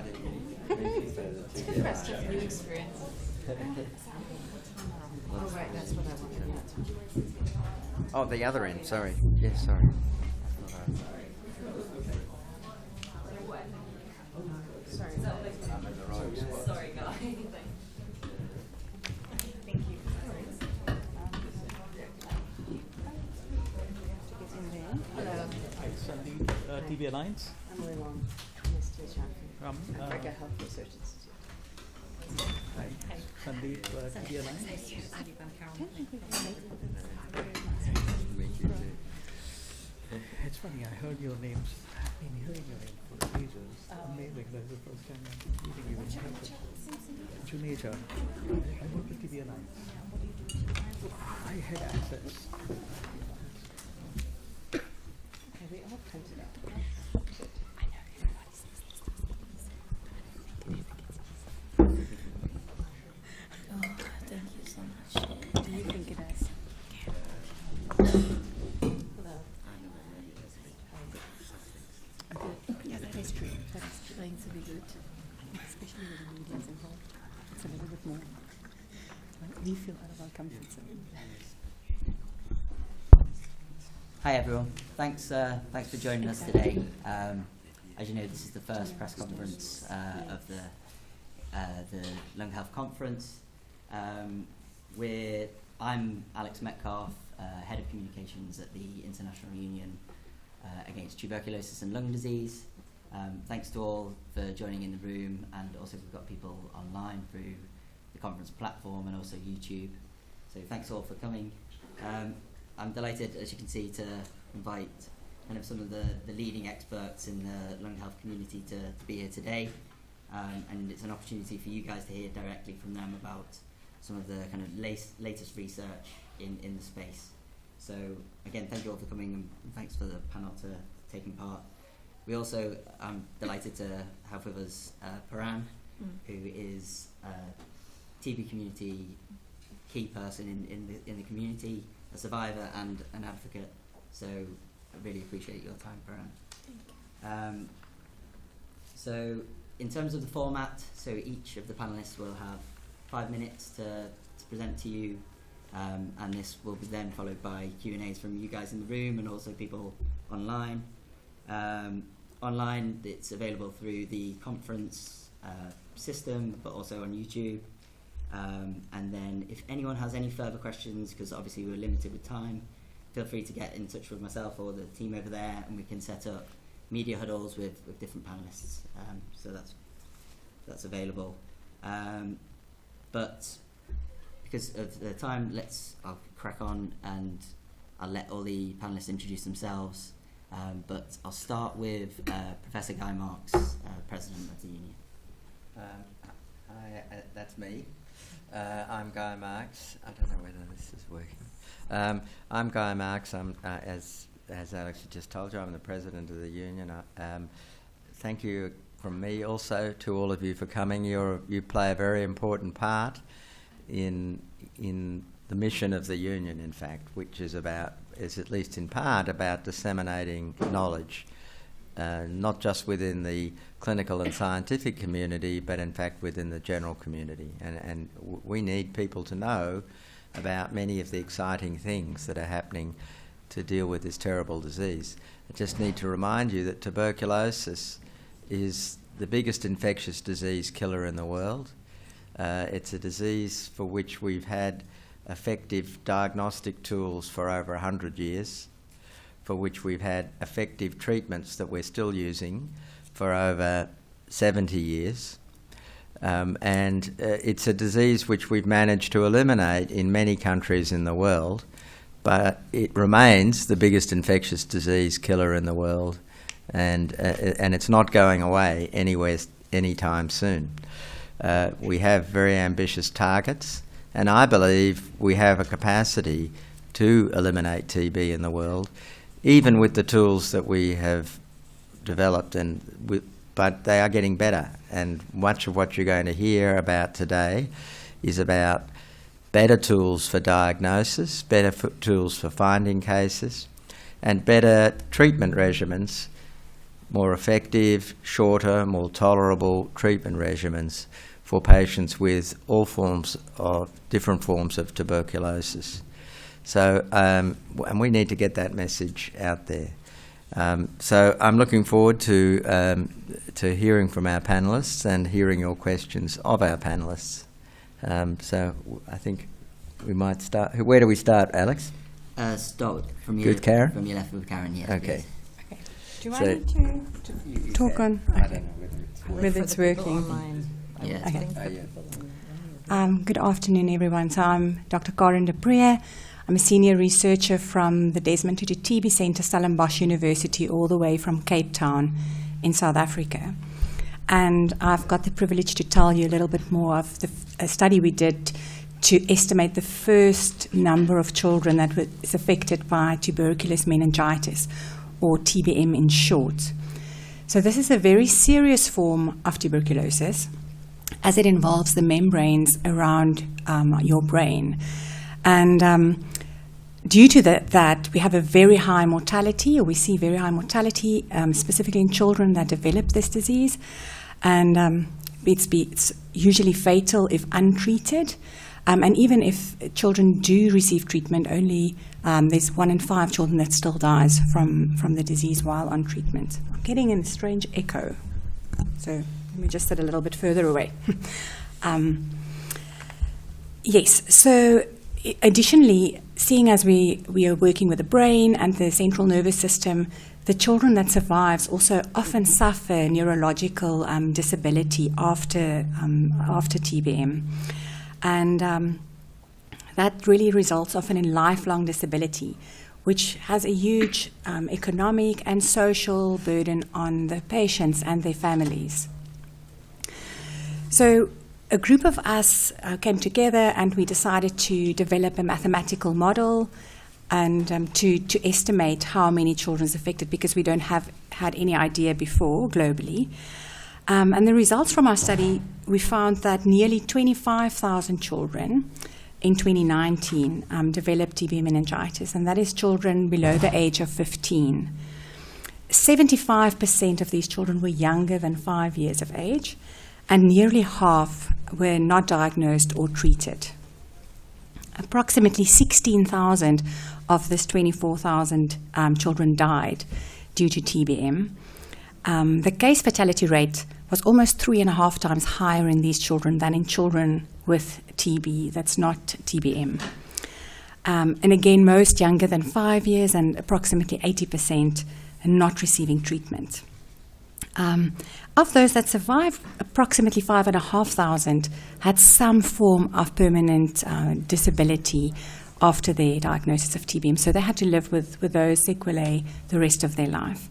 It's good for us to have new experience. Oh, right, that's what I wanted. Oh, the other end, sorry. Yes, sorry. Sorry. I'm in the wrong spot. Sorry, guys. Thank you. Hello. Hi, Sandeep, TV Alliance. I'm Lily Long. Nice to meet you. From Africa Health Research Institute. hi, Sandeep, TV Alliance. It's funny, I heard your names. I've been hearing your name for ages. Amazing. That's the first time I'm meeting you in person. Junaja. I work with TV Alliance. I had access. Okay, we all printed out. Thank you so much. Do you think it is? Hello. Yeah, that is true. That is going to be good, especially when the media's involved. It's a little bit more. We feel out of our comfort zone. Hi everyone, thanks for joining us today. As you know, this is the first press conference of the Lung Health Conference. I'm Alex Metcalf, Head of Communications at the International Union Against Tuberculosis and Lung Disease. Thanks to all for joining in the room, and also we've got people online through the conference platform and also YouTube. So thanks all for coming. I'm delighted, as you can see, to invite kind of some of the leading experts in the lung health community to be here today. And it's an opportunity for you guys to hear directly from them about some of the kind of latest research in the space. So again, thank you all for coming, and thanks for the panel to taking part. We also, I'm delighted to have with us Paran, who is a TB community key person in the community, a survivor and an advocate. So I really appreciate your time, Paran. So in terms of the format, so each of the panelists will have 5 minutes to present to you, and this will be then followed by Q&As from you guys in the room and also people online. Online, it's available through the conference system, but also on YouTube. And then if anyone has any further questions, because obviously we're limited with time, feel free to get in touch with myself or the team over there, and we can set up media huddles with different panelists. So that's available. But because of the time, I'll crack on and I'll let all the panelists introduce themselves. But I'll start with Professor Guy Marks, President of the Union. Hi, that's me. I'm Guy Marks. I don't know whether this is working. I'm Guy Marks. I'm, as Alex just told you, I'm the President of the Union. Thank you from me also to all of you for coming. You play a very important part in the mission of the Union, in fact, which is at least in part about disseminating knowledge, not just within the clinical and scientific community, but in fact within the general community. And we need people to know about many of the exciting things that are happening to deal with this terrible disease. I just need to remind you that tuberculosis is the biggest infectious disease killer in the world. It's a disease for which we've had effective diagnostic tools for over 100 years, for which we've had effective treatments that we're still using for over 70 years. And it's a disease which we've managed to eliminate in many countries in the world, but it remains the biggest infectious disease killer in the world, and it's not going away anywhere anytime soon. We have very ambitious targets, and I believe we have a capacity to eliminate TB in the world, even with the tools that we have developed, but they are getting better. And much of what you're going to hear about today is about better tools for diagnosis, better tools for finding cases, and better treatment regimens more effective, shorter, more tolerable treatment regimens for patients with all forms of different forms of tuberculosis. So, and we need to get that message out there. So I'm looking forward to hearing from our panellists and hearing your questions of our panellists. So I think we might start. Where do we start, Alex? Start from your, Good, Karen? From your left with Karen, yes. Okay. Okay. Do So- I need to talk on? I don't know Whether it's working. Yeah. Okay. yeah. Good afternoon, everyone. So I'm Dr. Karen de Preer. I'm a senior researcher from the Desmond Tutu TB Centre, Stellenbosch University, all the way from Cape Town in South Africa. And I've got the privilege to tell you a little bit more of a study we did to estimate the first number of children that is affected by tuberculous meningitis, or TBM in short. So this is a very serious form of tuberculosis, as it involves the membranes around your brain. And due to that, we have a very high mortality, or we see very high mortality, specifically in children that develop this disease. And it's usually fatal if untreated. And even if children do receive treatment, only there's 1 in 5 children that still dies from the disease while on treatment. I'm getting a strange echo, so let me just sit a little bit further away. Yes, so additionally, seeing as we are working with the brain and the central nervous system, the children that survives also often suffer neurological disability after TBM. And that really results often in lifelong disability, which has a huge economic and social burden on the patients and their families. So a group of us came together and we decided to develop a mathematical model and to estimate how many children is affected, because we don't have had any idea before globally. And the results from our study, we found that nearly 25,000 children in 2019 developed TB meningitis, and that is children below the age of 15. 75% of these children were younger than 5 years of age, and nearly half were not diagnosed or treated. Approximately 16,000 of this 24,000 children died due to TBM. The case fatality rate was almost 3.5 times higher in these children than in children with TB that's not TBM. And again, most younger than 5 years, and approximately 80% not receiving treatment. Of those that survived, approximately 5,500 had some form of permanent disability after their diagnosis of TBM. So they had to live with those sequelae the rest of their life.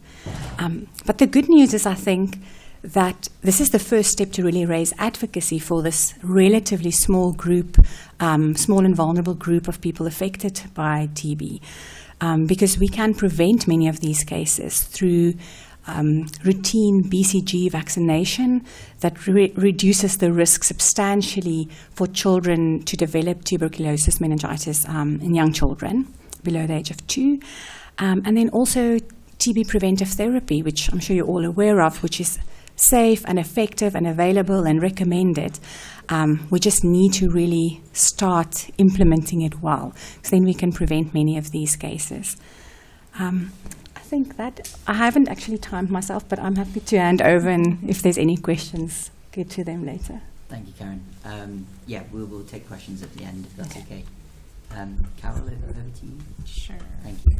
But the good news is, I think, that this is the first step to really raise advocacy for this relatively small group, small and vulnerable group of people affected by TB, because we can prevent many of these cases through routine BCG vaccination that reduces the risk substantially for children to develop tuberculosis meningitis in young children below the age of 2. And then also TB preventive therapy, which I'm sure you're all aware of, which is safe and effective and available and recommended. We just need to really start implementing it well, because then we can prevent many of these cases. I think that I haven't actually timed myself, but I'm happy to hand over, and if there's any questions, get to them later. Thank you, Karen. Yeah, we will take questions at the end, if that's okay. Carol, over to you. Sure. Thank you.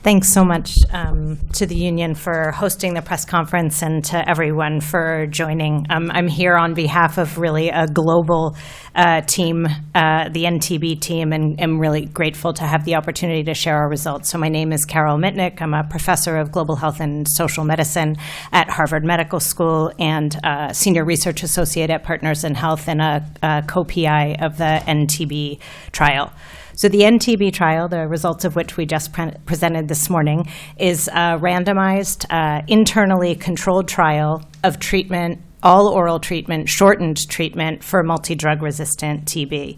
Thanks so much to the union for hosting the press conference, and to everyone for joining. I'm here on behalf of really a global team, the NTB team, and am really grateful to have the opportunity to share our results. So my name is Carol Mitnick. I'm a professor of global health and social medicine at Harvard Medical School and senior research associate at Partners in Health and a co-PI of the NTB trial. So the NTB trial, the results of which we just presented this morning, is a randomized, internally controlled trial of treatment, all oral treatment, shortened treatment for multi-drug resistant TB.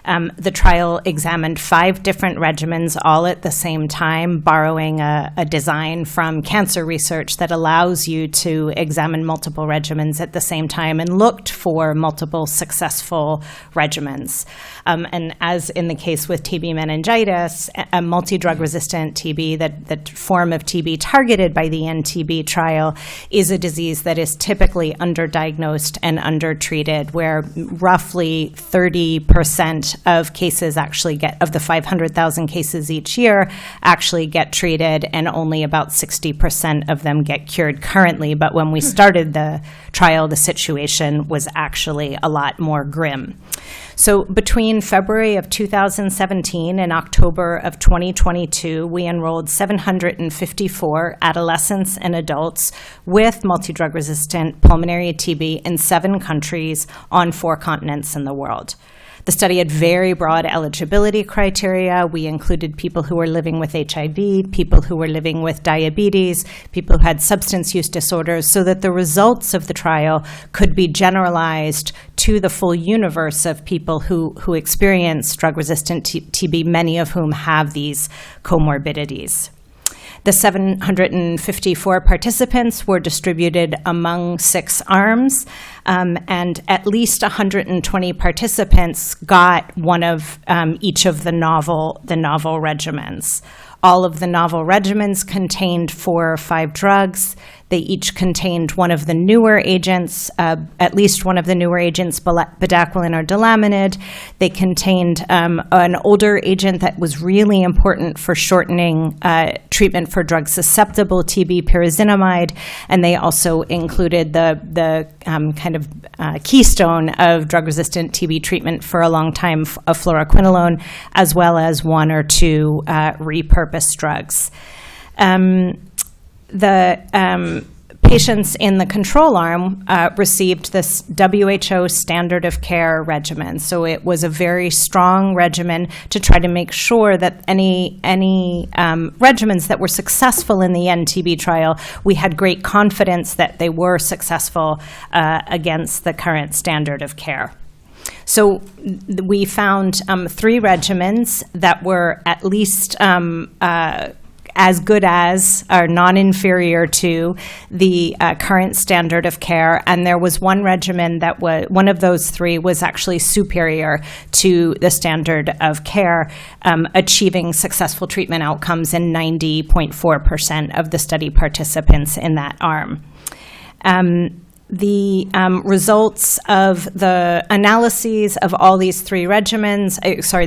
The trial examined 5 different regimens all at the same time, borrowing a design from cancer research that allows you to examine multiple regimens at the same time, and looked for multiple successful regimens. And as in the case with TB meningitis, a multi-drug resistant TB, that form of TB targeted by the NTB trial, is a disease that is typically underdiagnosed and undertreated, where roughly 30% of cases actually of the 500,000 cases each year actually get treated, and only about 60% of them get cured currently. But when we started the trial, the situation was actually a lot more grim. So between February of 2017 and October of 2022, we enrolled 754 adolescents and adults with multi-drug resistant pulmonary TB in 7 countries on 4 continents in the world. The study had very broad eligibility criteria. We included people who were living with HIV, people who were living with diabetes, people who had substance use disorders, so that the results of the trial could be generalized to the full universe of people who experience drug-resistant TB, many of whom have these comorbidities. The 754 participants were distributed among 6 arms, and at least 120 participants got one of each of the novel regimens. All of the novel regimens contained 4 or 5 drugs. They each contained one of the newer agents, at least one of the newer agents, bedaquiline or delaminid. They contained an older agent that was really important for shortening treatment for drug-susceptible TB, pyrazinamide, and they also included the kind of keystone of drug-resistant TB treatment for a long time, of fluoroquinolone, as well as 1 or 2 repurposed drugs. The patients in the control arm received this WHO standard of care regimen. So it was a very strong regimen to try to make sure that any regimens that were successful in the NTB trial, we had great confidence that they were successful against the current standard of care. So we found 3 regimens that were at least as good as, or non-inferior to, the current standard of care. And there was one regimen that was, one of those 3 was actually superior to the standard of care, achieving successful treatment outcomes in 90.4% of the study participants in that arm. The results of the analyses of all these 3 regimens,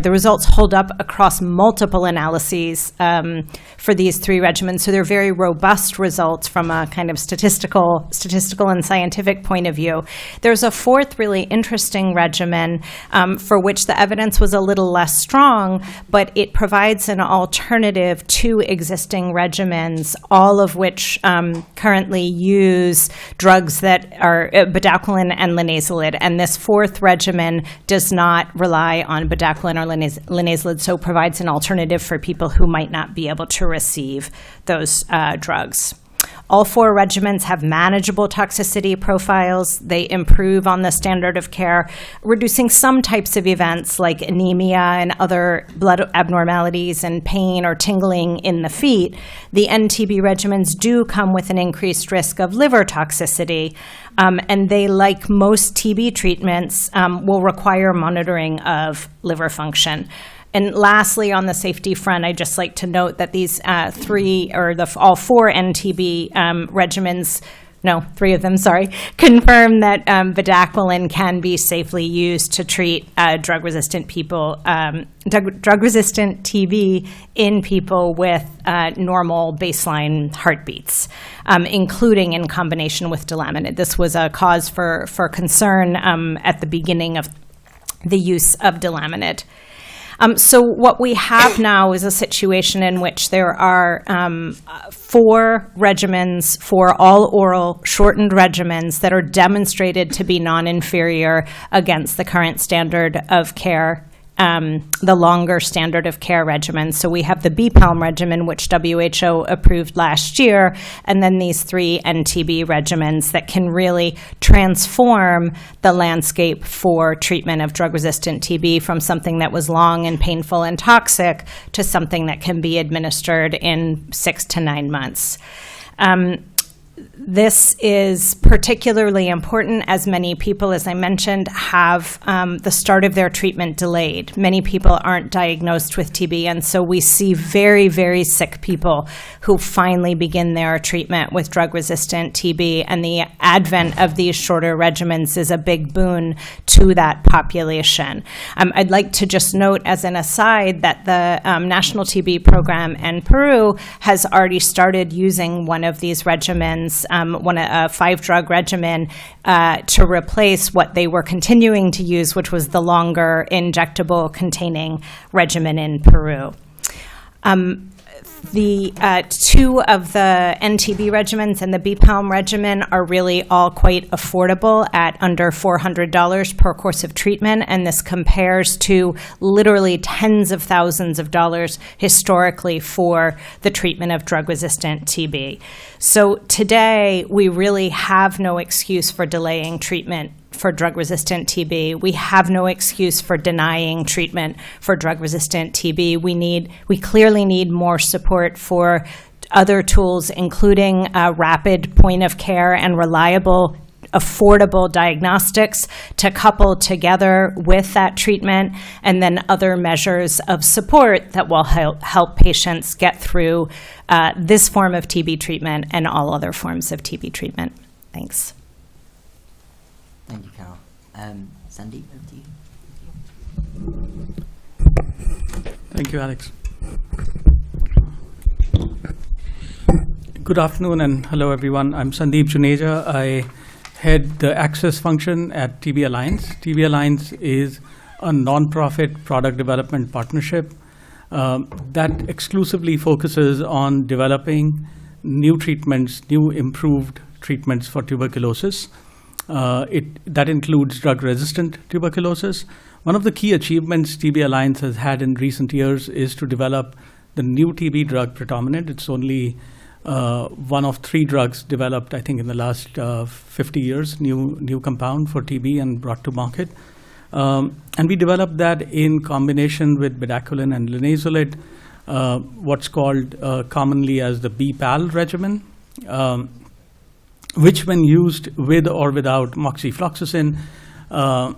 the results hold up across multiple analyses for these 3 regimens. So they're very robust results from a kind of statistical and scientific point of view. There's a 4th really interesting regimen for which the evidence was a little less strong, but it provides an alternative to existing regimens, all of which currently use drugs that are bedaquiline and linezolid, and this 4th regimen does not rely on bedaquiline or linezolid, so provides an alternative for people who might not be able to receive those drugs. All 4 regimens have manageable toxicity profiles. They improve on the standard of care, reducing some types of events like anemia and other blood abnormalities and pain or tingling in the feet. The NTB regimens do come with an increased risk of liver toxicity, and they, like most TB treatments, will require monitoring of liver function. And lastly, on the safety front, I'd just like to note that these all 4 NTB regimens, no, 3 of them, sorry, confirm that bedaquiline can be safely used to treat drug-resistant TB in people with normal baseline heartbeats, including in combination with delaminid. This was a cause for concern at the beginning of the use of delaminid. So what we have now is a situation in which there are 4 regimens, 4 all-oral shortened regimens that are demonstrated to be non-inferior against the current standard of care the longer standard of care regimen. So we have the BPALM regimen, which WHO approved last year, and then these 3 NTB regimens that can really transform the landscape for treatment of drug-resistant TB from something that was long and painful and toxic to something that can be administered in 6 to 9 months. This is particularly important as many people, as I mentioned, have the start of their treatment delayed. Many people aren't diagnosed with TB, and so we see very, very sick people who finally begin their treatment with drug-resistant TB, and the advent of these shorter regimens is a big boon to that population. I'd like to just note as an aside that the National TB Program in Peru has already started using one of these regimens, a 5-drug regimen, to replace what they were continuing to use, which was the longer injectable containing regimen in Peru. The 2 of the NTB regimens and the BPALM regimen are really all quite affordable at under $400 per course of treatment, and this compares to literally tens of thousands of dollars historically for the treatment of drug-resistant TB. So today, we really have no excuse for delaying treatment for drug-resistant TB. We have no excuse for denying treatment for drug-resistant TB. We clearly need more support for other tools, including rapid point-of-care and reliable, affordable diagnostics to couple together with that treatment, and then other measures of support that will help patients get through this form of TB treatment and all other forms of TB treatment. Thanks. Thank you, Carol. Sandeep, over to you. Thank you, Alex. Good afternoon and hello, everyone. I'm Sandeep Juneja. I head the access function at TB Alliance. TB Alliance is a nonprofit product development partnership that exclusively focuses on developing new treatments, new improved treatments for tuberculosis. That includes drug-resistant tuberculosis. One of the key achievements TB Alliance has had in recent years is to develop the new TB drug Predominant. It's only one of 3 drugs developed, I think, in the last 50 years, new compound for TB and brought to market. And we developed that in combination with bedaquiline and linezolid, what's called commonly as the BPAL regimen, which when used with or without moxifloxacin or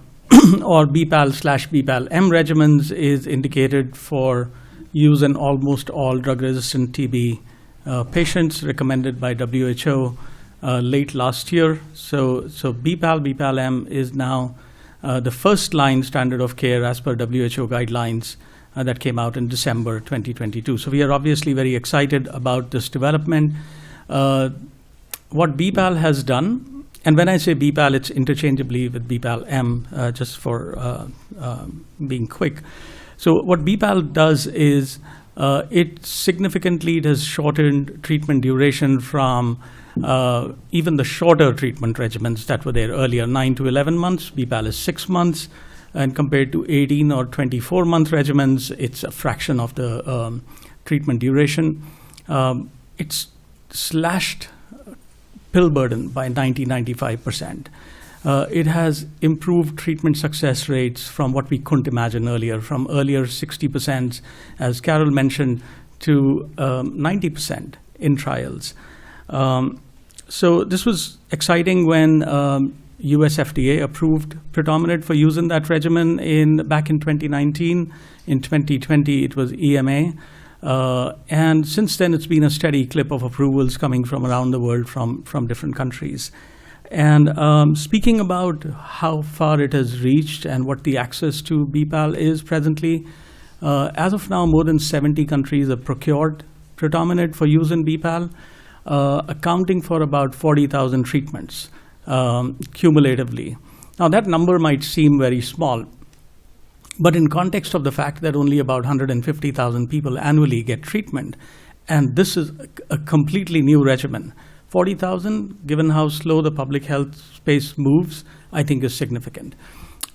BPAL/BPAL-M regimens is indicated for use in almost all drug-resistant TB patients, recommended by WHO late last year. So BPAL/BPAL-M is now the first-line standard of care as per WHO guidelines that came out in December 2022. So we are obviously very excited about this development. What BPAL has done, and when I say BPAL, it's interchangeably with BPAL-M, just for being quick. So what BPAL does is it significantly has shortened treatment duration from even the shorter treatment regimens that were there earlier, 9 to 11 months. BPAL is 6 months, and compared to 18 or 24-month regimens, it's a fraction of the treatment duration. It's slashed pill burden by 90-95%. It has improved treatment success rates from what we couldn't imagine earlier, from earlier 60%, as Carol mentioned, to 90% in trials. So this was exciting when US FDA approved Predominant for use in that regimen back in 2019. In 2020, it was EMA. And since then, it's been a steady clip of approvals coming from around the world from different countries. And speaking about how far it has reached and what the access to BPAL is presently, as of now, more than 70 countries have procured Predominant for use in BPAL, accounting for about 40,000 treatments cumulatively. Now, that number might seem very small, but in context of the fact that only about 150,000 people annually get treatment, and this is a completely new regimen, 40,000, given how slow the public health space moves, I think is significant.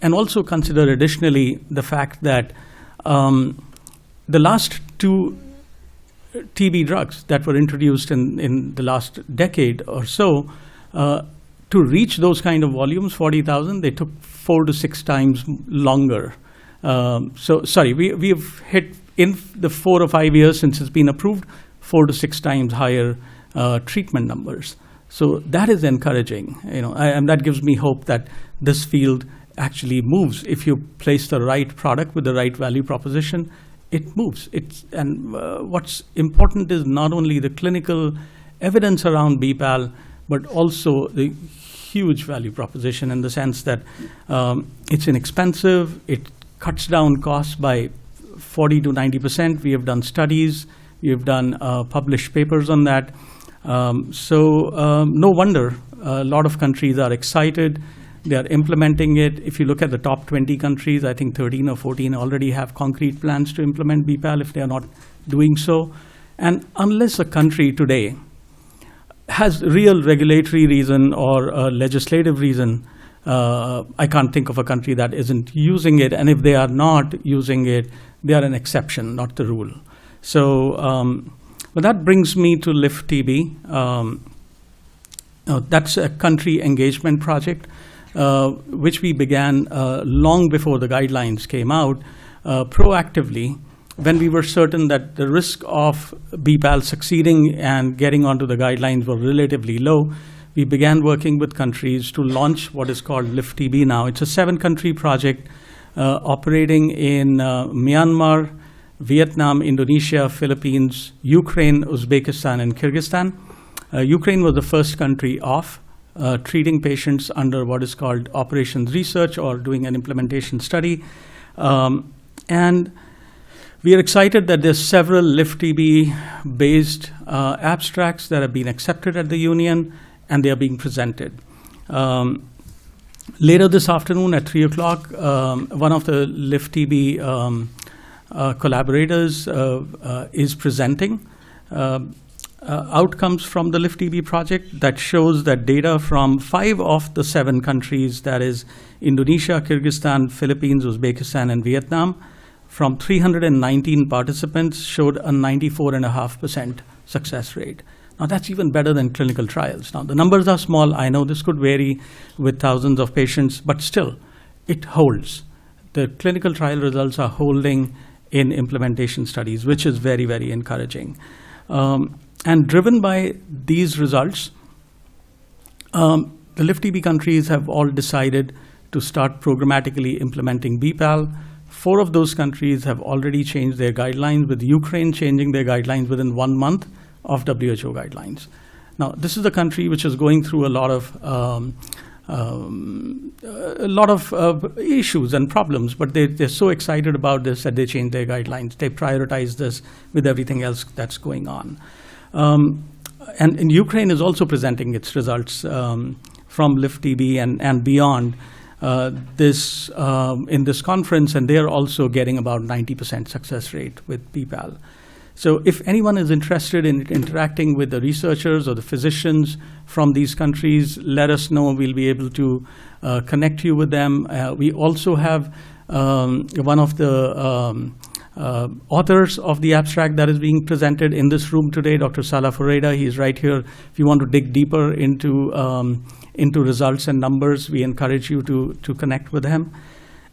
And also consider additionally the fact that the last 2 TB drugs that were introduced in the last decade or so, to reach those kind of volumes, 40,000, they took 4 to 6 times longer. We have hit in the 4 or 5 years since it's been approved, 4 to 6 times higher treatment numbers. So that is encouraging, and that gives me hope that this field actually moves. If you place the right product with the right value proposition, it moves. What's important is not only the clinical evidence around BPAL, but also the huge value proposition in the sense that it's inexpensive, it cuts down costs by 40 to 90%. We have done studies, we have done published papers on that. No wonder a lot of countries are excited. They are implementing it. If you look at the top 20 countries, I think 13 or 14 already have concrete plans to implement BPAL if they are not doing so. And unless a country today has real regulatory reason or a legislative reason, I can't think of a country that isn't using it. And if they are not using it, they are an exception, not the rule. But that brings me to Lift TB. That's a country engagement project, which we began long before the guidelines came out, proactively, when we were certain that the risk of BPAL succeeding and getting onto the guidelines were relatively low. We began working with countries to launch what is called Lift TB now. It's a 7-country project operating in Myanmar, Vietnam, Indonesia, Philippines, Ukraine, Uzbekistan, and Kyrgyzstan. Ukraine was the first country off, treating patients under what is called operations research or doing an implementation study. And we are excited that there's several Lift TB based abstracts that have been accepted at the Union, and they are being presented. Later this afternoon at 3 o'clock, one of the Lift TB collaborators is presenting outcomes from the Lift TB project that shows that data from 5 of the 7 countries, that is Indonesia, Kyrgyzstan, Philippines, Uzbekistan, and Vietnam, from 319 participants showed a 94.5% success rate. Now that's even better than clinical trials. Now the numbers are small. I know this could vary with thousands of patients, but still it holds. The clinical trial results are holding in implementation studies, which is very, very encouraging. And driven by these results, the Lift TB countries have all decided to start programmatically implementing BPAL. 4 of those countries have already changed their guidelines, with Ukraine changing their guidelines within 1 month of WHO guidelines. Now, this is a country which is going through a lot of issues and problems, but they're so excited about this that they changed their guidelines. They prioritize this with everything else that's going on. And Ukraine is also presenting its results from Lift TB and beyond in this conference, and they're also getting about 90% success rate with BPAL. So if anyone is interested in interacting with the researchers or the physicians from these countries, let us know. We'll be able to connect you with them. We also have one of the authors of the abstract that is being presented in this room today, Dr. Salah Fureda. He's right here. If you want to dig deeper into results and numbers, we encourage you to connect with him.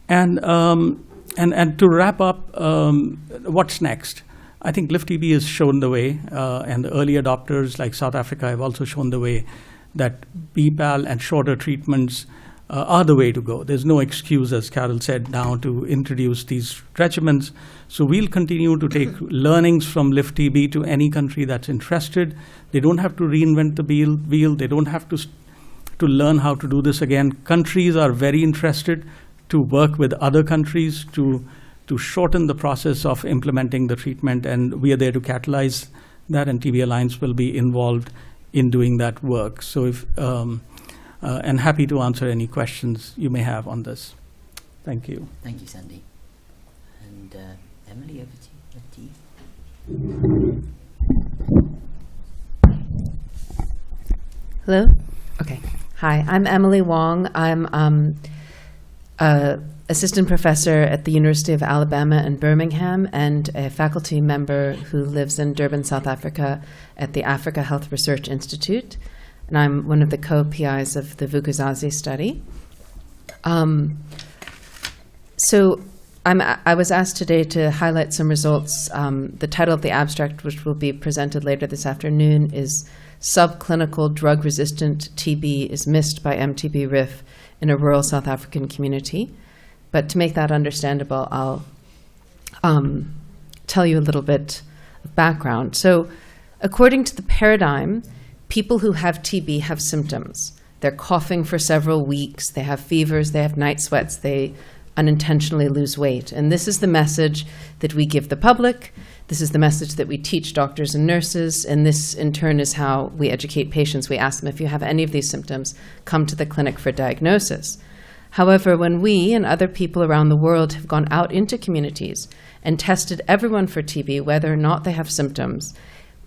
And to wrap up, what's next? I think Lift TB has shown the way, and the early adopters like South Africa have also shown the way that BPAL and shorter treatments are the way to go. There's no excuse, as Carol said, now to introduce these regimens. So we'll continue to take learnings from Lift TB to any country that's interested. They don't have to reinvent the wheel. They don't have to learn how to do this again. Countries are very interested to work with other countries to shorten the process of implementing the treatment, and we are there to catalyze that, and TB Alliance will be involved in doing that work. So and happy to answer any questions you may have on this. Thank you. Thank you, Sandy. And Emily, over to you. Hello? Okay. Hi, I'm Emily Wong. I'm assistant professor at the University of Alabama in Birmingham and a faculty member who lives in Durban, South Africa at the Africa Health Research Institute. And I'm one of the co-PIs of the Vukuzazi study. So I was asked today to highlight some results. The title of the abstract, which will be presented later this afternoon, is Subclinical Drug-Resistant TB is Missed by MTB-RIF in a Rural South African Community. But to make that understandable, I'll tell you a little bit of background. So according to the paradigm, people who have TB have symptoms. They're coughing for several weeks, they have fevers, they have night sweats, they unintentionally lose weight. And this is the message that we give the public. This is the message that we teach doctors and nurses. And this, in turn, is how we educate patients. We ask them, if you have any of these symptoms, come to the clinic for diagnosis. However, when we and other people around the world have gone out into communities and tested everyone for TB, whether or not they have symptoms,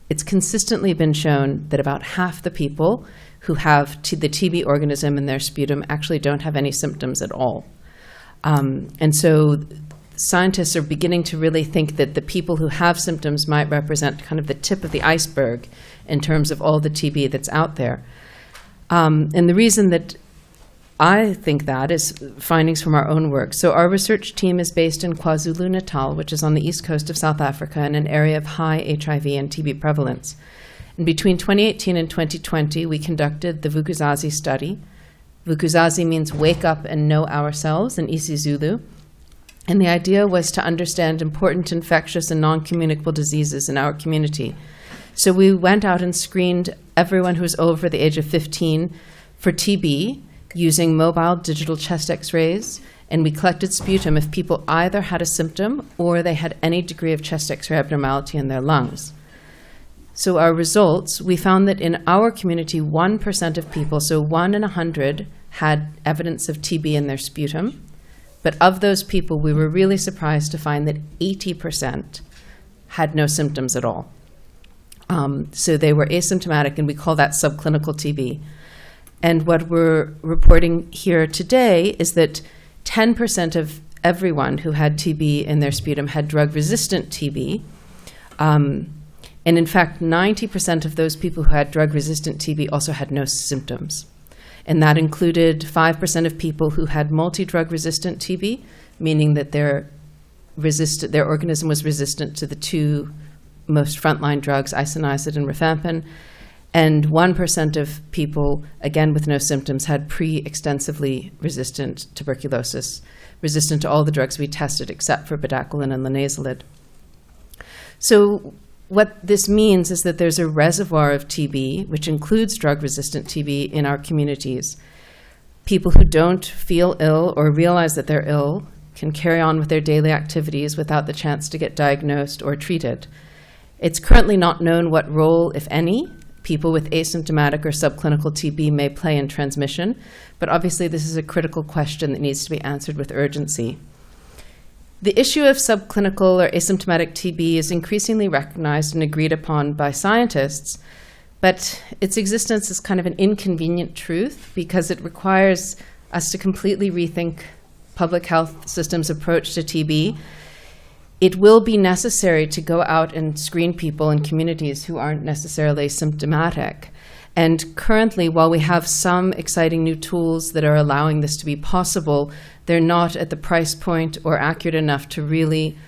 it's consistently been shown that about half the people who have the TB organism in their sputum actually don't have any symptoms at all. And so scientists are beginning to really think that the people who have symptoms might represent kind of the tip of the iceberg in terms of all the TB that's out there. And the reason that I think that is findings from our own work. So our research team is based in KwaZulu-Natal, which is on the east coast of South Africa, in an area of high HIV and TB prevalence. And between 2018 and 2020, we conducted the Vukuzazi study. Vukuzazi means wake up and know ourselves in isiZulu. And the idea was to understand important infectious and non-communicable diseases in our community. So we went out and screened everyone who was over the age of 15 for TB using mobile digital chest x-rays, and we collected sputum if people either had a symptom or they had any degree of chest x-ray abnormality in their lungs. So our results, we found that in our community, 1% of people, so 1 in 100, had evidence of TB in their sputum. But of those people, we were really surprised to find that 80% had no symptoms at all. So they were asymptomatic, and we call that subclinical TB. And what we're reporting here today is that 10% of everyone who had TB in their sputum had drug-resistant TB. And in fact, 90% of those people who had drug-resistant TB also had no symptoms. And that included 5% of people who had multi-drug-resistant TB, meaning that their organism was resistant to the two most frontline drugs, isoniazid and rifampin. And 1% of people, again with no symptoms, had pre-extensively resistant tuberculosis, resistant to all the drugs we tested except for bedaquiline and linezolid. So what this means is that there's a reservoir of TB, which includes drug-resistant TB, in our communities. People who don't feel ill or realize that they're ill can carry on with their daily activities without the chance to get diagnosed or treated. It's currently not known what role, if any, people with asymptomatic or subclinical TB may play in transmission, but obviously this is a critical question that needs to be answered with urgency. The issue of subclinical or asymptomatic TB is increasingly recognized and agreed upon by scientists, but its existence is kind of an inconvenient truth because it requires us to completely rethink public health systems' approach to TB. It will be necessary to go out and screen people in communities who aren't necessarily symptomatic. And currently, while we have some exciting new tools that are allowing this to be possible, they're not at the price point or accurate enough to really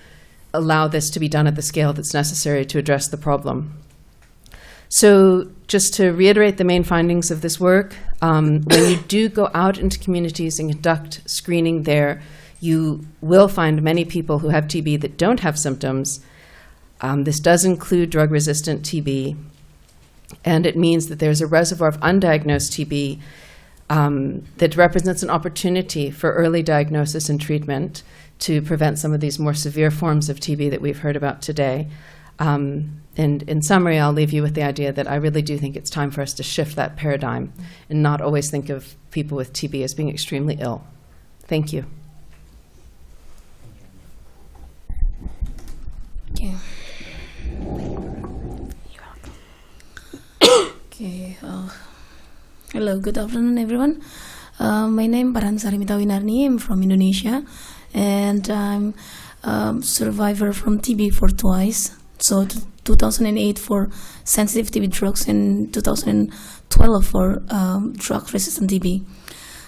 allow this to be done at the scale that's necessary to address the problem. So just to reiterate the main findings of this work, when you do go out into communities and conduct screening there, you will find many people who have TB that don't have symptoms. This does include drug-resistant TB, and it means that there's a reservoir of undiagnosed TB that represents an opportunity for early diagnosis and treatment to prevent some of these more severe forms of TB that we've heard about today. And in summary, I'll leave you with the idea that I really do think it's time for us to shift that paradigm and not always think of people with TB as being extremely ill. Thank you. Okay. Okay. Hello. Good afternoon, everyone. My name Paransari Mitawinarni. I'm from Indonesia, and I'm survivor from TB for twice. So 2008 for sensitive TB drugs and 2012 for drug-resistant TB.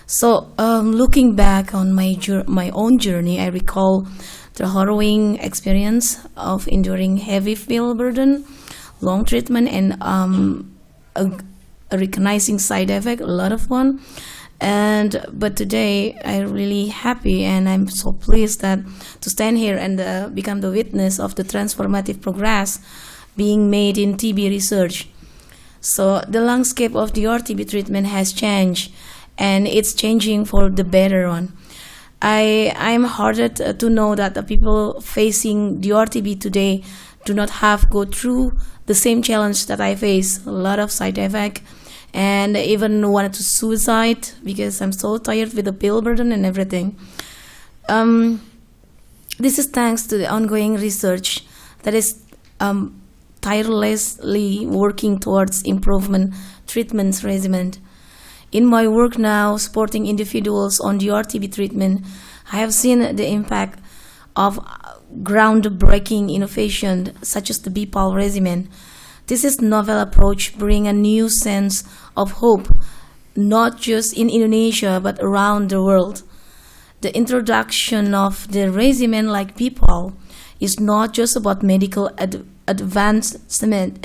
So looking back on my own journey, I recall the harrowing experience of enduring heavy pill burden, long treatment, and a recognizing side effect, a lot of one. But today I'm really happy, and I'm so pleased that to stand here and become the witness of the transformative progress being made in TB research. So the landscape of the TB treatment has changed, and it's changing for the better one. I'm heartened to know that the people facing the TB today do not have go through the same challenge that I face, a lot of side effect, and even wanted to suicide because I'm so tired with the pill burden and everything. This is thanks to the ongoing research that is tirelessly working towards improvement treatment regimen. In my work now supporting individuals on the TB treatment, I have seen the impact of groundbreaking innovation such as the BPAL regimen. This is novel approach bring a new sense of hope, not just in Indonesia but around the world. The introduction of the regimen like BPAL is not just about medical advancement.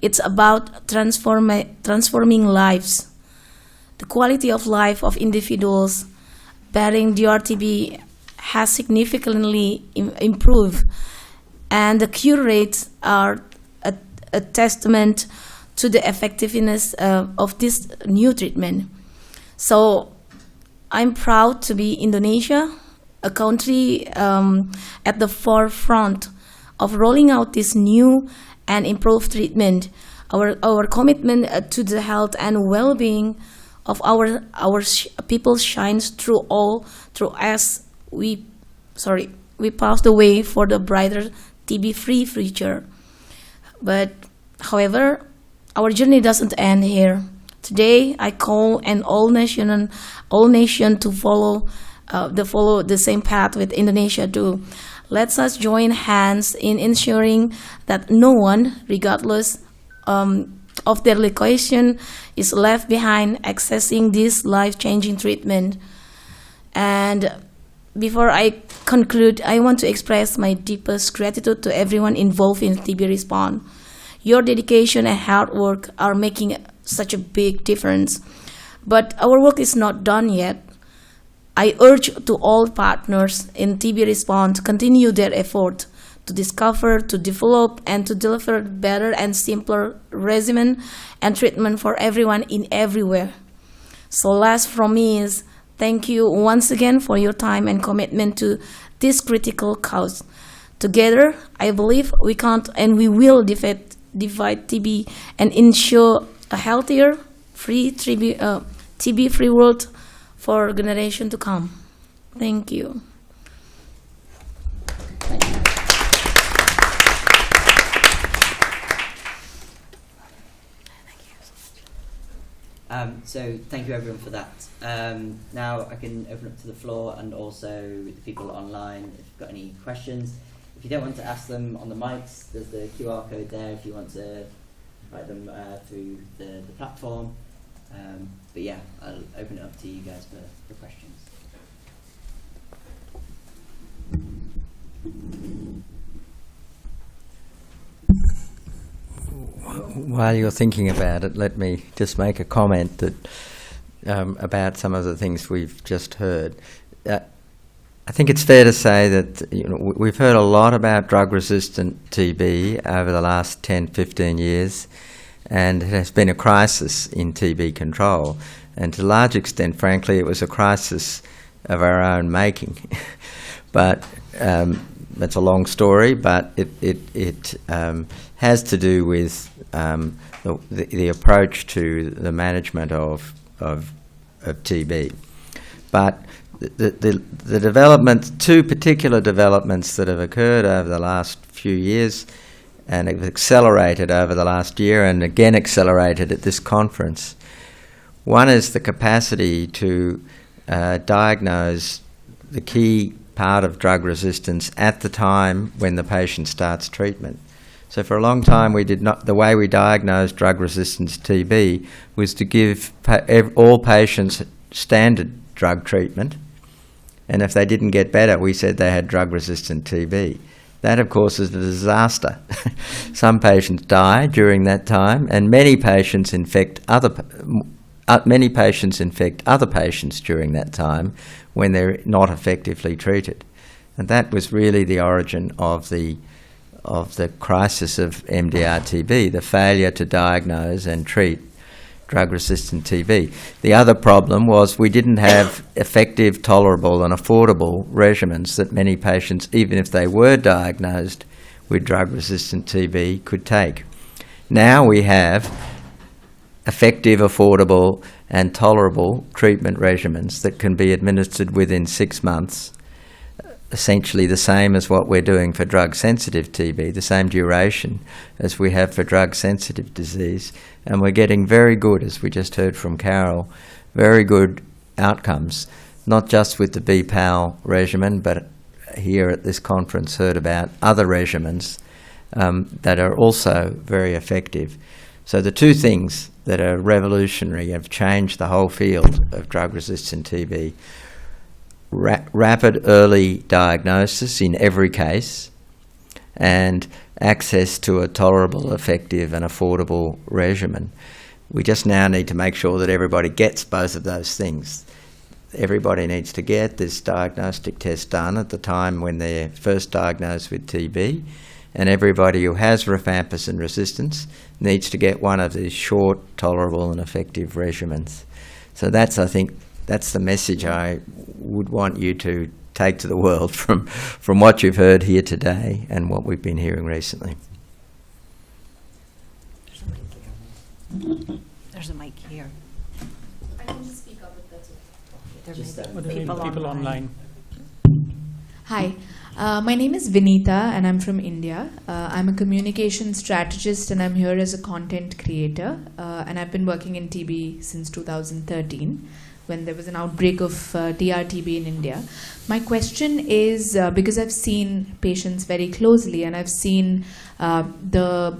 It's about transforming lives. The quality of life of individuals bearing DRTB has significantly improved, and the cure rates are a testament to the effectiveness of this new treatment. So I'm proud to be Indonesia, a country at the forefront of rolling out this new and improved treatment. Our commitment to the health and well-being of our people shines through as we pave the way for the brighter TB-free future. But however, our journey doesn't end here. Today, I call on all nation to follow the same path with Indonesia too. Let us join hands in ensuring that no one, regardless of their location, is left behind accessing this life-changing treatment. And before I conclude, I want to express my deepest gratitude to everyone involved in TB Response. Your dedication and hard work are making such a big difference. But our work is not done yet. I urge to all partners in TB Response to continue their effort to discover, to develop, and to deliver better and simpler regimen and treatment for everyone in everywhere. So last from me is thank you once again for your time and commitment to this critical cause. Together, I believe we can't and we will defeat TB and ensure a healthier, TB-free world for generation to come. Thank you. So thank you everyone for that. Now I can open up to the floor and also the people online if you've got any questions. If you don't want to ask them on the mics, there's the QR code there if you want to write them through the platform. But yeah, I'll open it up to you guys for questions. While you're thinking about it, let me just make a comment that about some of the things we've just heard. I think it's fair to say that we've heard a lot about drug-resistant TB over the last 10, 15 years, and it has been a crisis in TB control. And to a large extent, frankly, it was a crisis of our own making. But that's a long story, but it has to do with the approach to the management of TB. But the developments, two particular developments that have occurred over the last few years and have accelerated over the last year and again accelerated at this conference. One is the capacity to diagnose the key part of drug resistance at the time when the patient starts treatment. So for a long time, the way we diagnosed drug-resistant TB was to give all patients standard drug treatment, and if they didn't get better, we said they had drug-resistant TB. That, of course, is a disaster. Some patients die during that time, and many patients infect other patients during that time when they're not effectively treated. And that was really the origin of the crisis of MDR-TB, the failure to diagnose and treat drug-resistant TB. The other problem was we didn't have effective, tolerable and affordable regimens that many patients, even if they were diagnosed with drug-resistant TB, could take. Now we have effective, affordable and tolerable treatment regimens that can be administered within 6 months, essentially the same as what we're doing for drug-sensitive TB, the same duration as we have for drug-sensitive disease. And we're getting very good, as we just heard from Carol, very good outcomes, not just with the BPAL regimen, but here at this conference heard about other regimens that are also very effective. So the two things that are revolutionary have changed the whole field of drug-resistant TB. Rapid early diagnosis in every case, and access to a tolerable, effective and affordable regimen. We just now need to make sure that everybody gets both of those things. Everybody needs to get this diagnostic test done at the time when they're first diagnosed with TB, and everybody who has rifampicin resistance needs to get one of these short, tolerable and effective regimens. So I think that's the message I would want you to take to the world from what you've heard here today and what we've been hearing recently. There's a mic here. I can just speak up if that's okay. There may be people online. Hi, my name is Vinita and I'm from India. I'm a communication strategist and I'm here as a content creator. And I've been working in TB since 2013 when there was an outbreak of DRTB in India. My question is, because I've seen patients very closely and I've seen the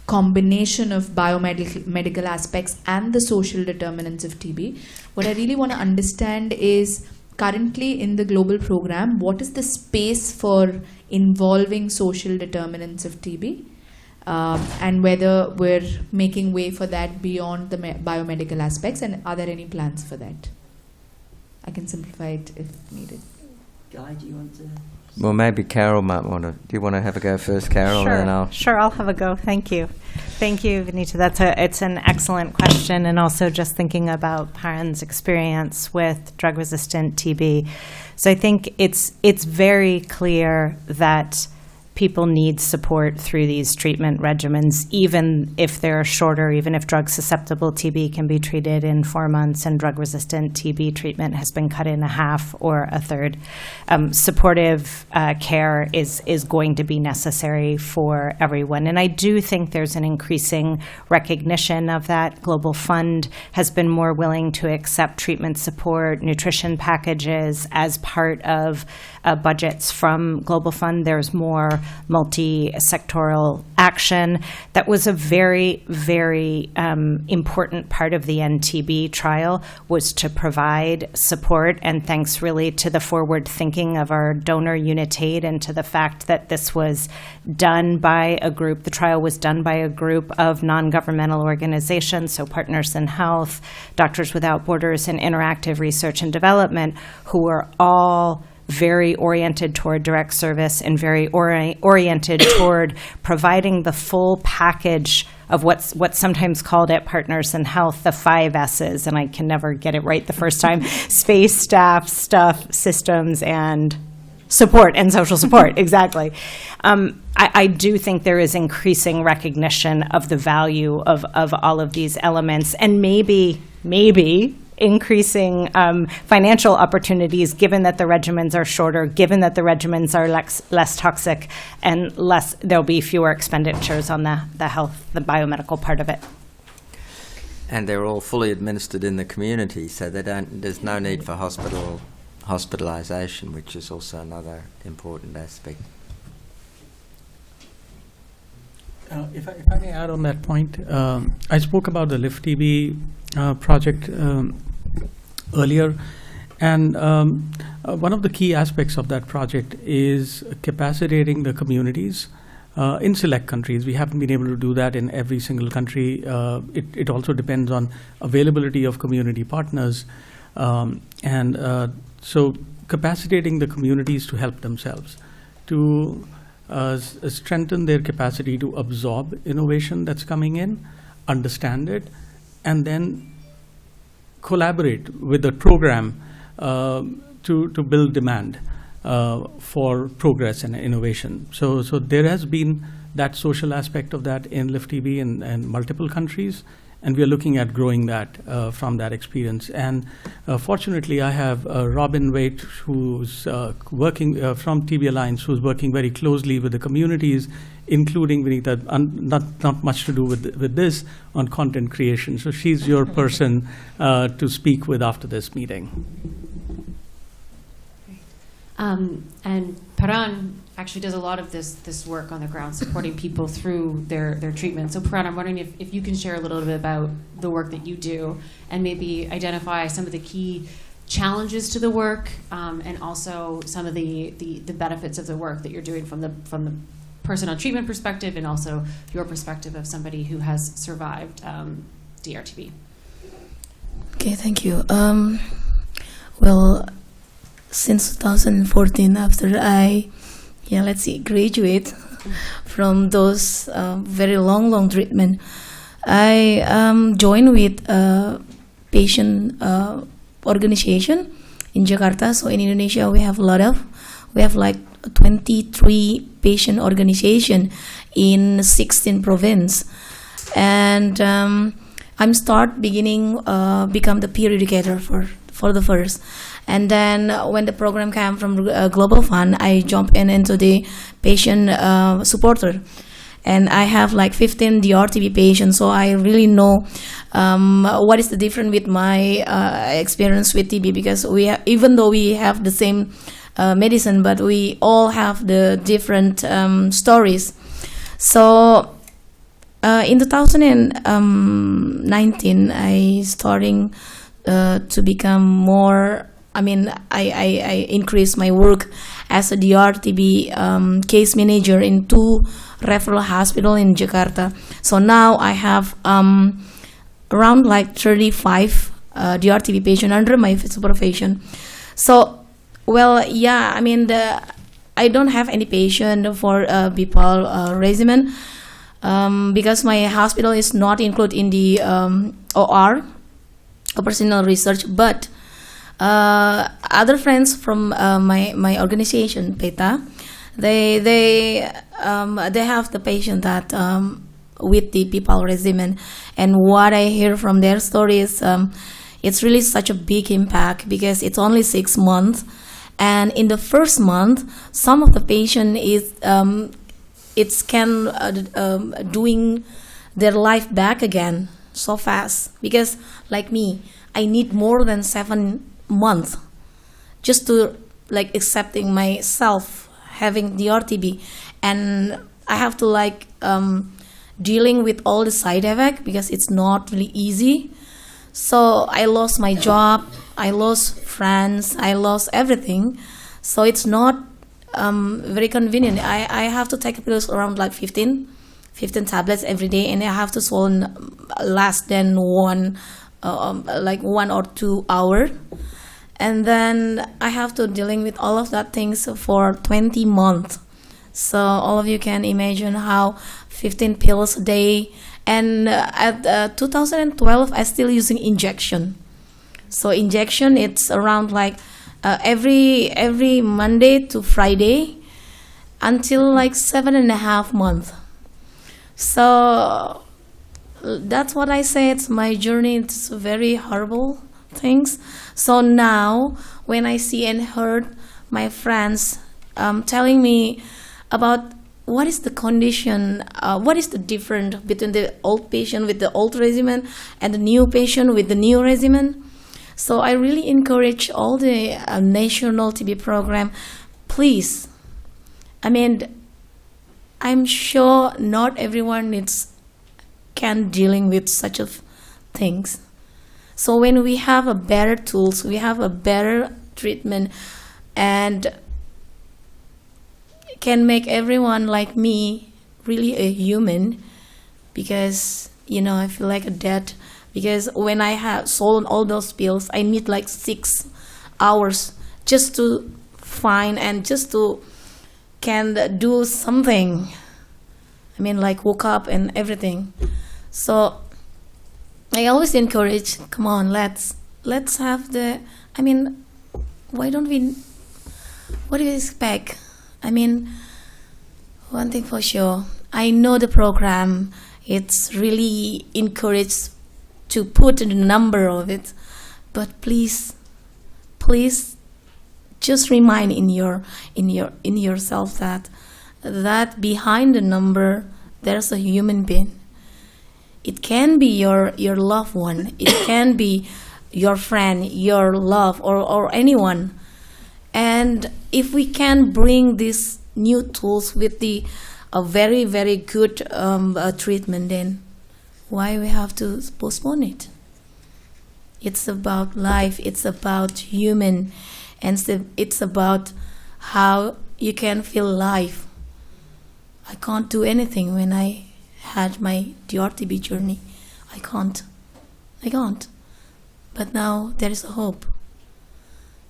combination of biomedical aspects and the social determinants of TB, what I really want to understand is, currently in the global program, what is the space for involving social determinants of TB? And whether we're making way for that beyond the biomedical aspects, and are there any plans for that? I can simplify it if needed. Guy, do you want to? Well, maybe Carol might want to. Do you want to have a go first, Carol? Sure, And then sure, I'll have a go. Thank you. Thank you, Vinita. It's an excellent question, and also just thinking about Haran's experience with drug-resistant TB. So I think it's very clear that people need support through these treatment regimens, even if they're shorter, even if drug-susceptible TB can be treated in 4 months and drug-resistant TB treatment has been cut in half or a third. Supportive care is going to be necessary for everyone. And I do think there's an increasing recognition of that. Global Fund has been more willing to accept treatment support, nutrition packages as part of budgets from Global Fund. There's more multi-sectoral action. That was a very, very important part of the NTB trial, was to provide support, and thanks really to the forward thinking of our donor Unitaid and to the fact that this was done by a group, the trial was done by a group of non-governmental organizations, so Partners in Health, Doctors Without Borders, and Interactive Research and Development, who were all very oriented toward direct service and very oriented toward providing the full package of what's sometimes called at Partners in Health the 5 S's, and I can never get it right the first time: space, staff, stuff, systems, and support, and social support. Exactly. I do think there is increasing recognition of the value of all of these elements, and maybe increasing financial opportunities, given that the regimens are shorter, given that the regimens are less toxic, and there'll be fewer expenditures on the health, the biomedical part of it. and they're all fully administered in the community, so there's no need for hospitalisation, which is also another important aspect. If I may add on that point, I spoke about the Lift TB project earlier, and one of the key aspects of that project is capacitating the communities in select countries. We haven't been able to do that in every single country. It also depends on availability of community partners, so capacitating the communities to help themselves, to strengthen their capacity to absorb innovation that's coming in, understand it, and then collaborate with the program to build demand for progress and innovation. So there has been that social aspect of that in Lift TB in multiple countries, and we are looking at growing that from that experience. And fortunately, I have Robin Waite, who's working from TB Alliance, who's working very closely with the communities, including Vinita, not much to do with this, on content creation. So she's your person to speak with after this meeting. And Paran actually does a lot of this work on the ground, supporting people through their treatment. So Paran, I'm wondering if you can share a little bit about the work that you do and maybe identify some of the key challenges to the work, and also some of the benefits of the work that you're doing from the person on treatment perspective, and also your perspective of somebody who has survived DRTB. Okay, thank you. Well, since 2014, after I graduate from those very long treatment, I joined with a patient organization in Jakarta. So in Indonesia, we have like 23 patient organization in 16 province, and I'm become the peer educator for the first. And then when the program came from Global Fund, I jumped into the patient supporter. And I have like 15 DRTB patients, so I really know what is the difference with my experience with TB, because even though we have the same medicine, but we all have the different stories. So in 2019, I starting to become more. I increased my work as a DRTB case manager in 2 referral hospitals in Jakarta. So now I have around like 35 DRTB patients under my supervision. So, I don't have any patient for BPAL regimen because my hospital is not included in the OR, operational research, but other friends from my organization, PETA, they have the patient that with the BPAL regimen, and what I hear from their stories, it's really such a big impact because it's only 6 months, and in the first month, some of the patient is doing their life back again so fast, because like me, I need more than 7 months just to like accepting myself having DRTB, and I have to like dealing with all the side effects because it's not really easy. So I lost my job, I lost friends, I lost everything. So it's not very convenient. I have to take pills around like 15 tablets every day, and I have to swallow less than 1 or 2 hours. And then I have to dealing with all of that things for 20 months. So all of you can imagine how 15 pills a day. And at 2012, I still using injection. So injection, it's around like every Monday to Friday until like 7.5 months. So that's what I say. It's my journey. It's very horrible things. So now when I see and heard my friends telling me about what is the condition, what is the difference between the old patient with the old regimen and the new patient with the new regimen. So I really encourage all the national TB program, please. I mean, I'm sure not everyone can dealing with such of things. So when we have a better tools, we have a better treatment, and can make everyone like me really a human, because I feel like a dead, because when I have sold all those pills, I need like 6 hours just to find and just to can do something. I mean, like woke up and everything. So I always encourage, come on, let's have the, I mean, why don't we, what do you expect? I mean, one thing for sure, I know the program, it's really encouraged to put in a number of it, but please just remind in yourself that behind the number there's a human being. It can be your loved one, it can be your friend, your love, or anyone. And if we can bring these new tools with the very, very good treatment, then why we have to postpone it? It's about life, it's about human, and it's about how you can feel life. I can't do anything when I had my DRTB journey. I can't. But now there is a hope.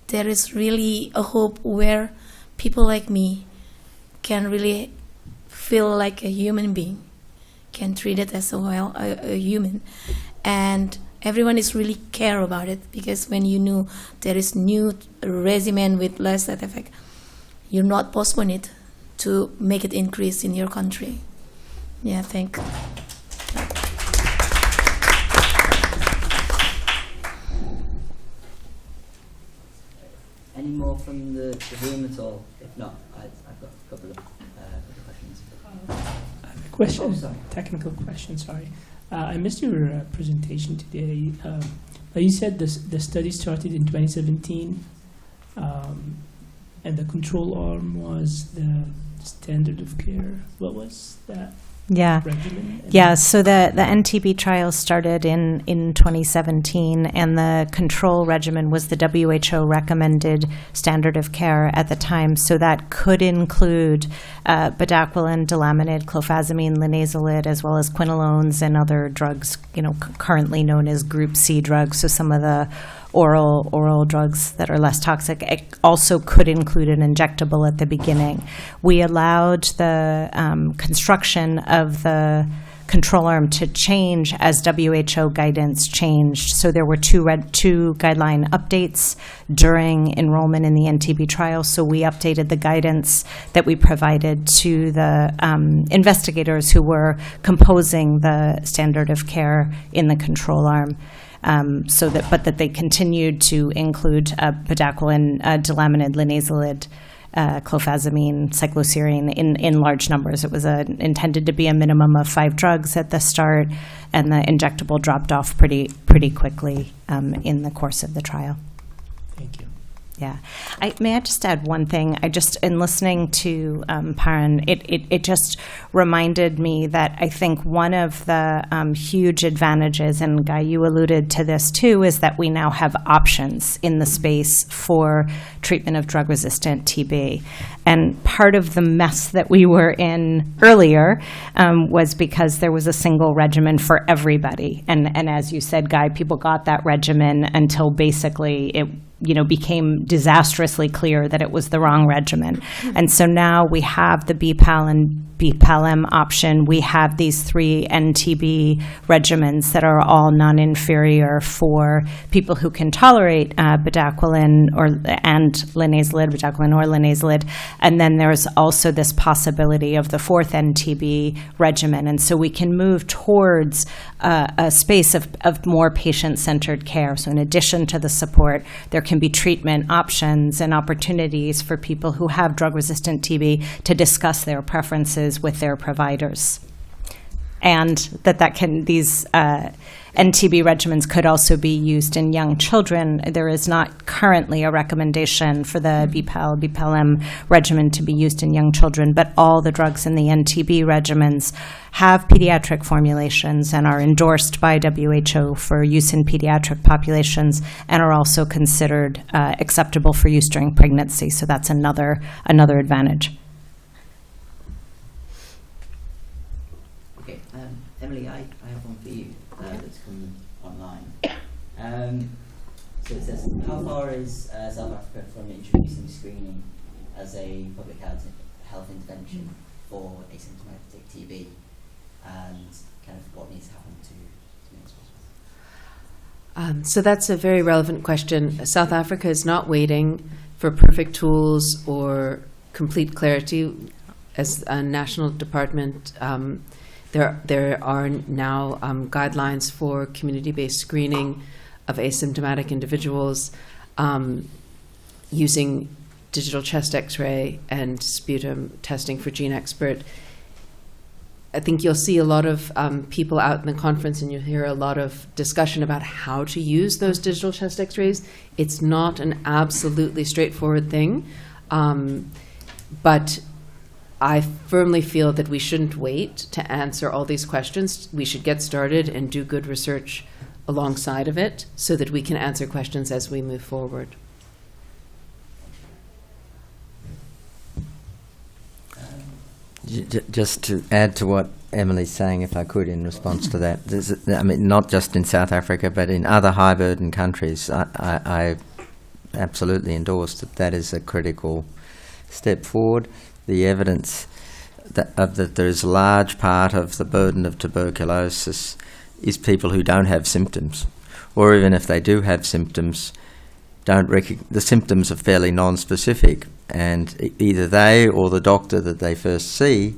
There is really a hope where people like me can really feel like a human being, can treat it as a human, and everyone is really care about it, because when you know there is new regimen with less side effect, you not postpone it to make it increase in your country. Yeah, thank you. Any more from the room at all? If not, I've got a couple of questions. I have a question, technical question, sorry. I missed your presentation today. You said the study started in 2017, and the control arm was the standard of care. What was that? Regimen? Yeah, so the NTB trial started in 2017, and the control regimen was the WHO recommended standard of care at the time. So that could include bedaquiline, delamanid, clofazimine, linezolid, as well as quinolones and other drugs, currently known as Group C drugs. So some of the oral drugs that are less toxic. It also could include an injectable at the beginning. We allowed the construction of the control arm to change as WHO guidance changed. So there were two guideline updates during enrollment in the NTB trial. So we updated the guidance that we provided to the investigators who were composing the standard of care in the control arm. But that they continued to include bedaquiline, delamanid, linezolid, clofazimine, cycloserine in large numbers. It was intended to be a minimum of 5 drugs at the start, and the injectable dropped off pretty quickly in the course of the trial. Thank you. Yeah. May I just add one thing? In listening to Paran, it just reminded me that I think one of the huge advantages, and Guy, you alluded to this too, is that we now have options in the space for treatment of drug-resistant TB. And part of the mess that we were in earlier was because there was a single regimen for everybody. And as you said, Guy, people got that regimen until basically it became disastrously clear that it was the wrong regimen. And so now we have the BPAL and BPAL-M option. We have these 3 NTB regimens that are all non-inferior for people who can tolerate bedaquiline and linezolid, bedaquiline or linezolid. And then there's also this possibility of the 4th NTB regimen. And so we can move towards a space of more patient-centered care. So in addition to the support, there can be treatment options and opportunities for people who have drug-resistant TB to discuss their preferences is with their providers. And these NTB regimens could also be used in young children. There is not currently a recommendation for the BPAL-M regimen to be used in young children, but all the drugs in the NTB regimens have pediatric formulations and are endorsed by WHO for use in pediatric populations and are also considered acceptable for use during pregnancy. So that's another advantage. Emily, I have one for you that's come online. So it says, how far is South Africa from introducing screening as a public health intervention for asymptomatic TB, and kind of what needs to happen to make this possible? So that's a very relevant question. South Africa is not waiting for perfect tools or complete clarity as a national department. There are now guidelines for community-based screening of asymptomatic individuals using digital chest X-ray and sputum testing for Gene Expert. I think you'll see a lot of people out in the conference, and you'll hear a lot of discussion about how to use those digital chest X-rays. It's not an absolutely straightforward thing, but I firmly feel that we shouldn't wait to answer all these questions. We should get started and do good research alongside of it so that we can answer questions as we move forward. Just to add to what Emily's saying, if I could, in response to that, I mean, not just in South Africa, but in other high-burden countries, I absolutely endorse that is a critical step forward. The evidence that there is a large part of the burden of tuberculosis is people who don't have symptoms, or even if they do have symptoms, the symptoms are fairly non-specific, and either they or the doctor that they first see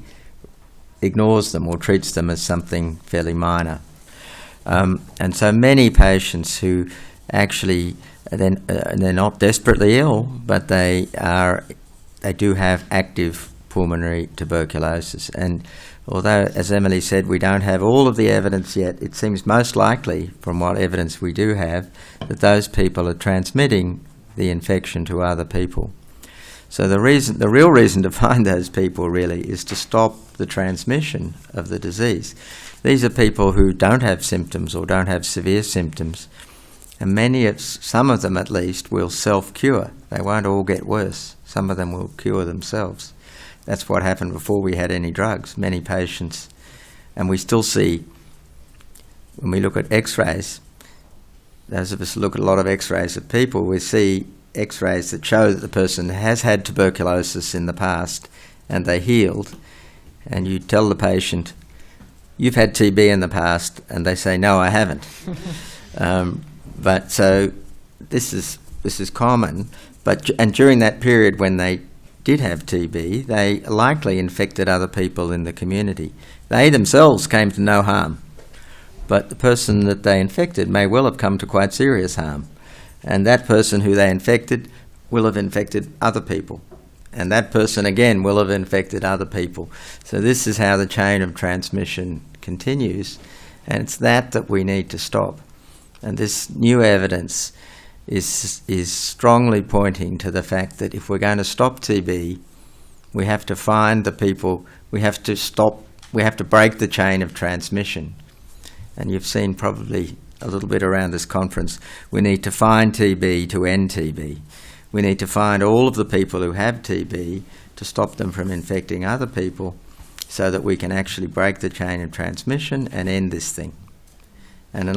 ignores them or treats them as something fairly minor. And so many patients who actually, they're not desperately ill, but they do have active pulmonary tuberculosis. And although, as Emily said, we don't have all of the evidence yet, it seems most likely, from what evidence we do have, that those people are transmitting the infection to other people. So the real reason to find those people really is to stop the transmission of the disease. These are people who don't have symptoms or don't have severe symptoms, and some of them at least will self-cure. They won't all get worse. Some of them will cure themselves. That's what happened before we had any drugs. Many patients, and we still see, when we look at x-rays, those of us look at a lot of x-rays of people, we see x-rays that show that the person has had tuberculosis in the past and they healed, and you tell the patient, you've had TB in the past, and they say, no, I haven't. But so this is common, and during that period when they did have TB, they likely infected other people in the community. They themselves came to no harm, but the person that they infected may well have come to quite serious harm. And that person who they infected will have infected other people. And that person again will have infected other people. So this is how the chain of transmission continues. And it's that we need to stop. And this new evidence is strongly pointing to the fact that if we're going to stop TB, we have to find the people, we have to break the chain of transmission. And you've seen probably a little bit around this conference, we need to find TB to end TB. We need to find all of the people who have TB to stop them from infecting other people so that we can actually break the chain of transmission and end this thing. And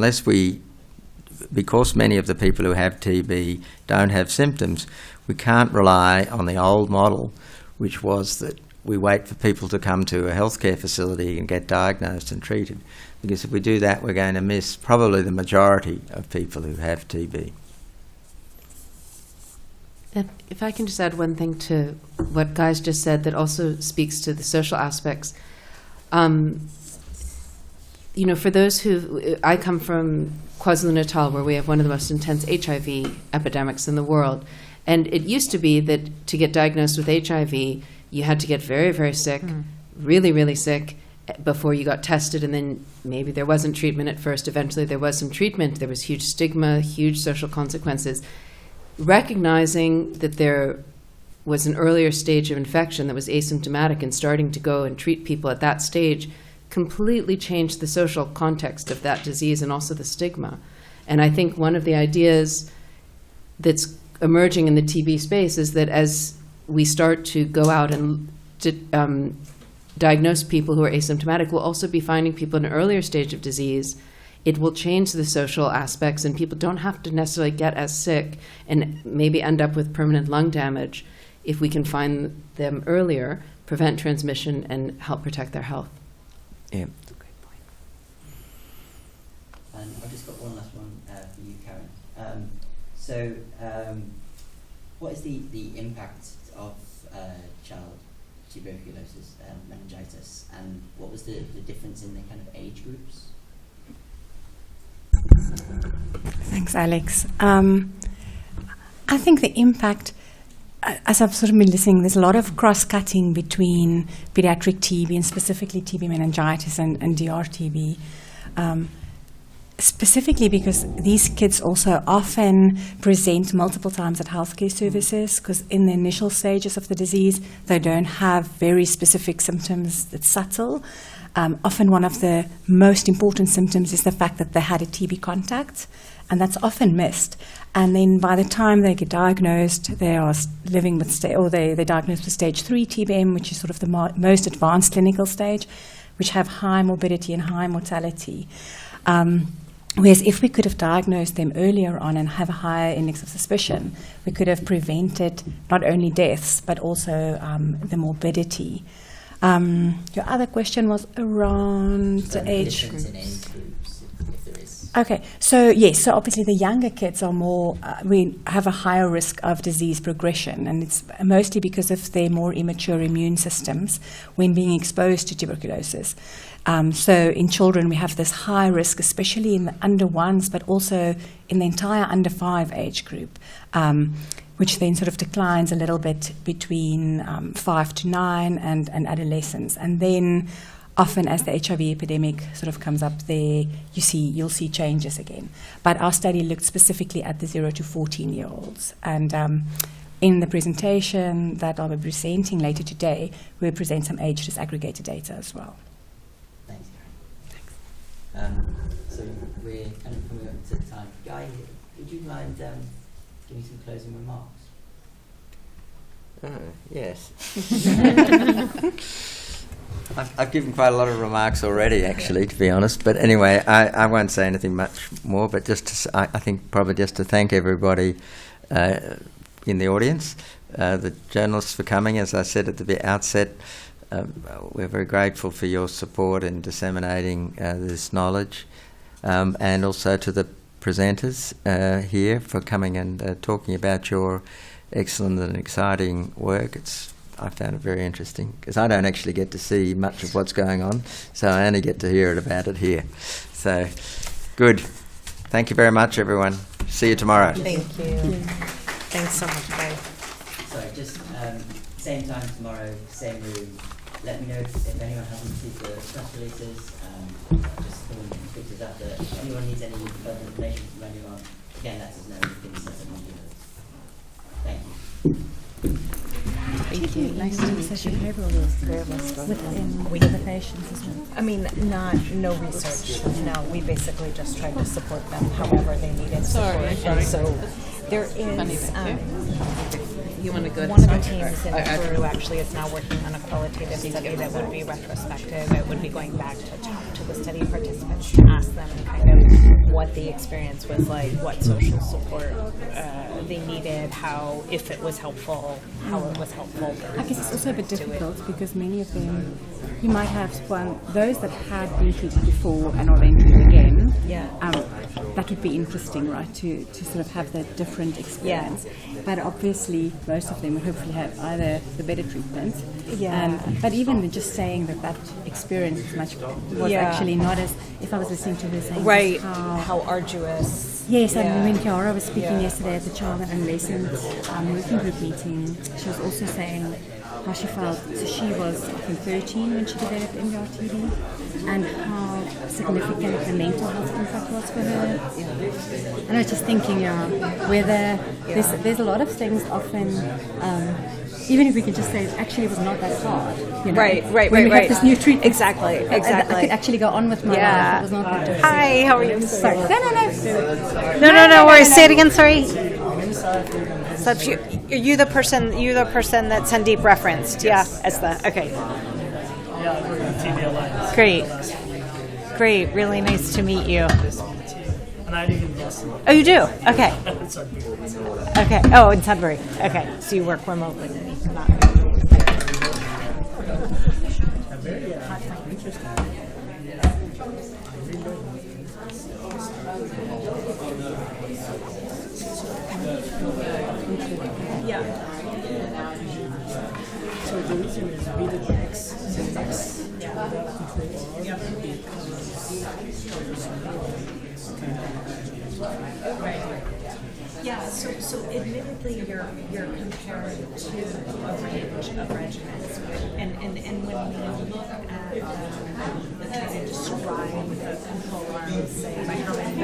because many of the people who have TB don't have symptoms, we can't rely on the old model, which was that we wait for people to come to a healthcare facility and get diagnosed and treated. Because if we do that, we're going to miss probably the majority of people who have TB. And if I can just add one thing to what Guy's just said that also speaks to the social aspects. For those who, I come from KwaZulu-Natal, where we have one of the most intense HIV epidemics in the world. And it used to be that to get diagnosed with HIV, you had to get very, very sick, really, really sick before you got tested, and then maybe there wasn't treatment at first. Eventually there was some treatment. There was huge stigma, huge social consequences. Recognizing that there was an earlier stage of infection that was asymptomatic and starting to go and treat people at that stage completely changed the social context of that disease and also the stigma. And I think one of the ideas that's emerging in the TB space is that as we start to go out and diagnose people who are asymptomatic, we'll also be finding people in an earlier stage of disease. It will change the social aspects, and people don't have to necessarily get as sick and maybe end up with permanent lung damage if we can find them earlier, prevent transmission, and help protect their health. Yeah. That's a great point. And I've just got one last one for you, Karen. What is the impact of child tuberculosis, meningitis, and what was the difference in the kind of age groups? Thanks, Alex. I think the impact, as I've sort of been listening, there's a lot of cross-cutting between pediatric TB and specifically TB meningitis and DRTB. Specifically because these kids also often present multiple times at healthcare services, because in the initial stages of the disease, they don't have very specific symptoms that's subtle. Often one of the most important symptoms is the fact that they had a TB contact, and that's often missed. And then by the time they get diagnosed, they are living with, they're diagnosed with stage 3 TBM, which is sort of the most advanced clinical stage, which have high morbidity and high mortality. Whereas if we could have diagnosed them earlier on and have a higher index of suspicion, we could have prevented not only deaths, but also the morbidity. Your other question was around the age difference groups. in age groups, if there is. Okay, so yes, so obviously the younger kids are more, we have a higher risk of disease progression, and it's mostly because of their more immature immune systems when being exposed to tuberculosis. So in children, we have this high risk, especially in the under ones, but also in the entire under 5 age group, which then sort of declines a little bit between 5 to 9 and adolescence. And then often as the HIV epidemic sort of comes up there, you'll see changes again. But our study looked specifically at the 0 to 14-year-olds. And in the presentation that I'll be presenting later today, we'll present some age disaggregated data as well. Thanks, Karen. So we're kind of coming up to time. Guy, would you mind giving some closing remarks? Yes. I've given quite a lot of remarks already, actually, to be honest. But anyway, I won't say anything much more, but I think probably just to thank everybody in the audience, the journalists for coming. As I said at the outset, we're very grateful for your support in disseminating this knowledge, and also to the presenters here for coming and talking about your excellent and exciting work. I found it very interesting because I don't actually get to see much of what's going on, so I only get to hear about it here. So, good. Thank you very much, everyone. See you tomorrow. Thank you. Thanks so much, guys. Sorry, just same time tomorrow, same room. Let me know if anyone hasn't received the press releases. Just come and speak to that. But if anyone needs any further information from anyone, again, let us know. We can set up on the Thank you. Thank you. Nice to meet you. With the patients as well. I mean, no research. No, we basically just tried to support them however they needed support. And so there is You want to go one of the teams in Peru actually is now working on a qualitative study that would be retrospective. It would be going back to talk to the study participants to ask them kind of what the experience was like, what social support they needed, how, if it was helpful, how it was helpful. I guess it's also a bit difficult because many of them, you might have those that had been treated before and are then treated again. Yeah. That would be interesting, right, to sort of have that different experience. Yeah. But obviously, most of them would hopefully have either the better treatment. Yeah. But even just saying that experience was actually not as, if I was listening to her saying Right. how arduous. Yes, and when Chiara was speaking yesterday at the Child and Adolescent Working Group meeting, she was also saying how she felt. So she was, I think, 13 when she developed MDR-TB, and how significant the mental health impact was for her. Yeah. And I was just thinking, whether there's a lot of things often, even if we could just say actually it was not that hard. You know, Right. when we have this new treatment. Exactly. I could actually go on with my life. It was not that difficult. Hi, how are you? Sorry. No. No worries. Say it again, sorry. So you the person that Sandeep referenced, yeah, as the, okay. Great, really nice to meet you. And I live in Boston. Oh, you do? Okay. Okay. Oh, in Sudbury. Okay, so you work remotely. Very interesting. Yeah. So the reason is we did X. Yeah, so admittedly, you're comparing to a range of regimens, and when we look at the kind of describe the control arms, say, by how many